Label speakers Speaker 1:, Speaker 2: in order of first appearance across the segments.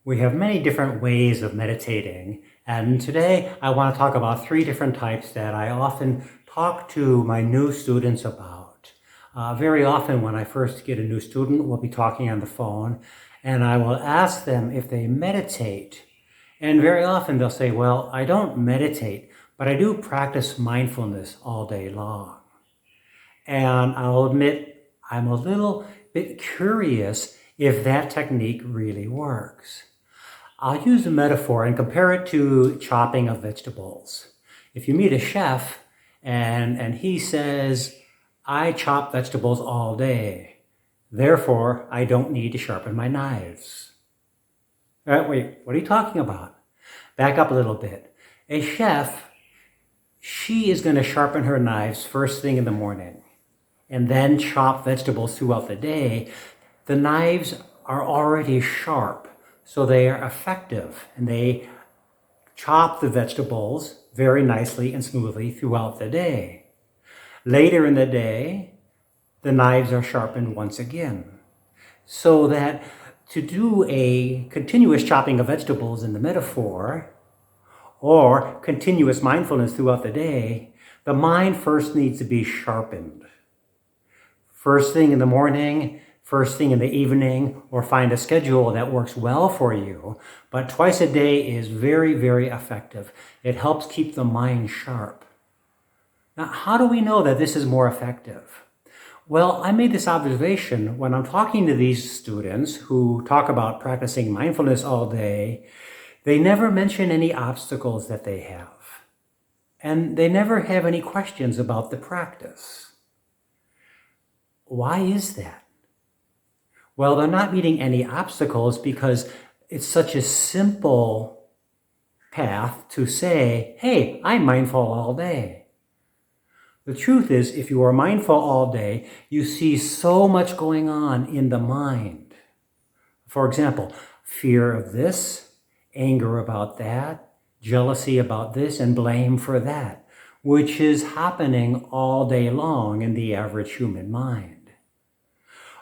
Speaker 1: We have many different ways of meditating, and today I want to talk about three different types that I often talk to my new students about. Very often when I first get a new student, we'll be talking on the phone, and I will ask them if they meditate. And very often they'll say, well, I don't meditate, but I do practice mindfulness all day long. And I'll admit I'm a little bit curious if that technique really works. I'll use a metaphor and compare it to chopping of vegetables. If you meet a chef and he says, I chop vegetables all day, therefore I don't need to sharpen my knives. Wait, what are you talking about? Back up a little bit. A chef, she is going to sharpen her knives first thing in the morning and then chop vegetables throughout the day. The knives are already sharp, so they are effective, and they chop the vegetables very nicely and smoothly throughout the day. Later in the day, the knives are sharpened once again, so that to do a continuous chopping of vegetables in the metaphor, or continuous mindfulness throughout the day, the mind first needs to be sharpened. First thing in the morning, first thing in the evening, or find a schedule that works well for you. But twice a day is very, very effective. It helps keep the mind sharp. Now, how do we know that this is more effective? Well, I made this observation when I'm talking to these students who talk about practicing mindfulness all day. They never mention any obstacles that they have. And they never have any questions about the practice. Why is that? Well, they're not meeting any obstacles because it's such a simple path to say, hey, I'm mindful all day. The truth is, if you are mindful all day, you see so much going on in the mind. For example, fear of this, anger about that, jealousy about this, and blame for that, which is happening all day long in the average human mind.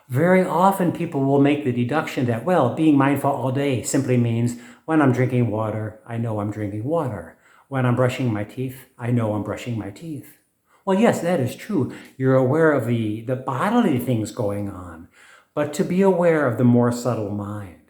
Speaker 1: Very often people will make the deduction that, well, being mindful all day simply means when I'm drinking water, I know I'm drinking water. When I'm brushing my teeth, I know I'm brushing my teeth. Well, yes, that is true. You're aware of the bodily things going on, but to be aware of the more subtle mind,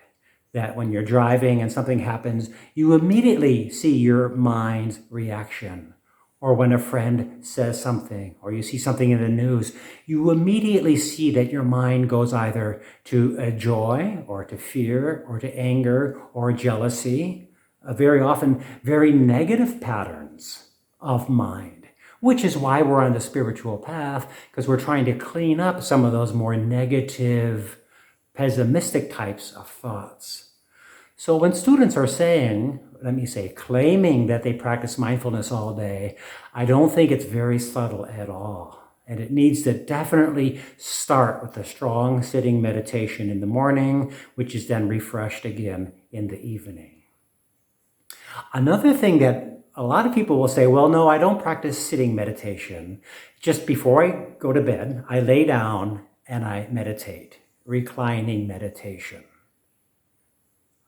Speaker 1: that when you're driving and something happens, you immediately see your mind's reaction. Or when a friend says something, or you see something in the news, you immediately see that your mind goes either to joy, or to fear, or to anger, or jealousy. Very often, very negative patterns of mind, which is why we're on the spiritual path, because we're trying to clean up some of those more negative, pessimistic types of thoughts. So when students are claiming that they practice mindfulness all day, I don't think it's very subtle at all. And it needs to definitely start with a strong sitting meditation in the morning, which is then refreshed again in the evening. Another thing that a lot of people will say, well, no, I don't practice sitting meditation. Just before I go to bed, I lay down and I meditate, reclining meditation.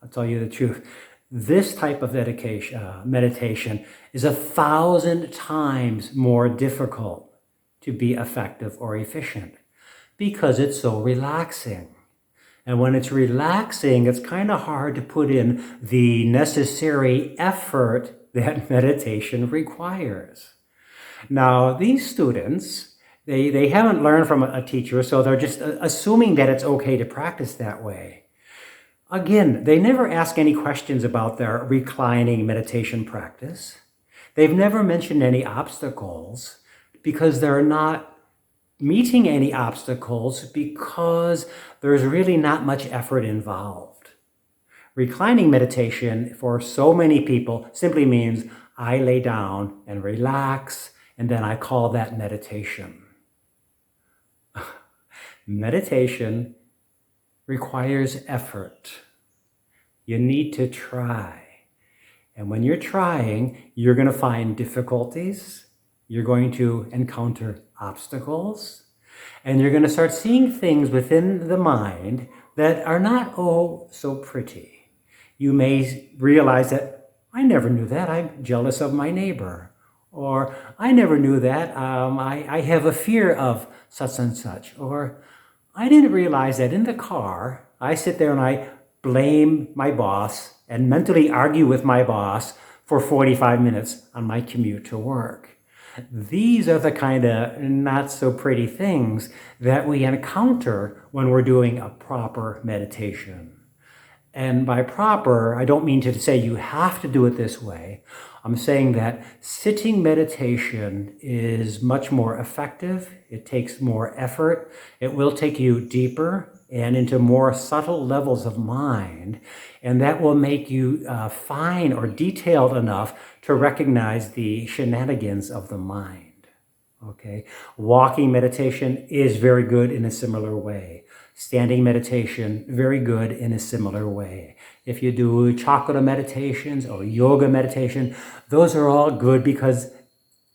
Speaker 1: I'll tell you the truth. This type of meditation is 1,000 times more difficult to be effective or efficient because it's so relaxing. And when it's relaxing, it's kind of hard to put in the necessary effort that meditation requires. Now, these students, they haven't learned from a teacher, so they're just assuming that it's okay to practice that way. Again, they never ask any questions about their reclining meditation practice. They've never mentioned any obstacles because they're not meeting any obstacles because there's really not much effort involved. Reclining meditation for so many people simply means I lay down and relax, and then I call that meditation. Meditation requires effort. You need to try. And when you're trying, you're going to find difficulties. You're going to encounter obstacles. And you're going to start seeing things within the mind that are not so pretty. You may realize that I never knew that. I'm jealous of my neighbor. Or I never knew that. I have a fear of such and such. Or I didn't realize that in the car, I sit there and I blame my boss and mentally argue with my boss for 45 minutes on my commute to work. These are the kind of not so pretty things that we encounter when we're doing a proper meditation. And by proper, I don't mean to say you have to do it this way. I'm saying that sitting meditation is much more effective. It takes more effort. It will take you deeper and into more subtle levels of mind. And that will make you fine or detailed enough to recognize the shenanigans of the mind. Okay? Walking meditation is very good in a similar way. Standing meditation, very good in a similar way. If you do chakra meditations or yoga meditation, those are all good because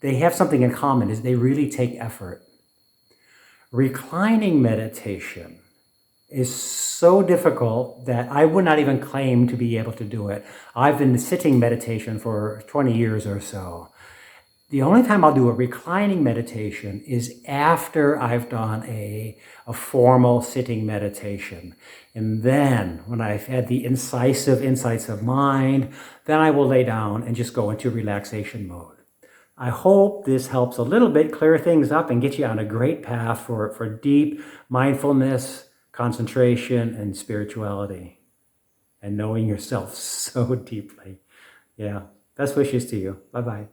Speaker 1: they have something in common, is they really take effort. Reclining meditation is so difficult that I would not even claim to be able to do it. I've been sitting meditation for 20 years or so. The only time I'll do a reclining meditation is after I've done a formal sitting meditation. And then when I've had the incisive insights of mind, then I will lay down and just go into relaxation mode. I hope this helps a little bit clear things up and get you on a great path for deep mindfulness, concentration, and spirituality, and knowing yourself so deeply. Yeah, best wishes to you. Bye-bye.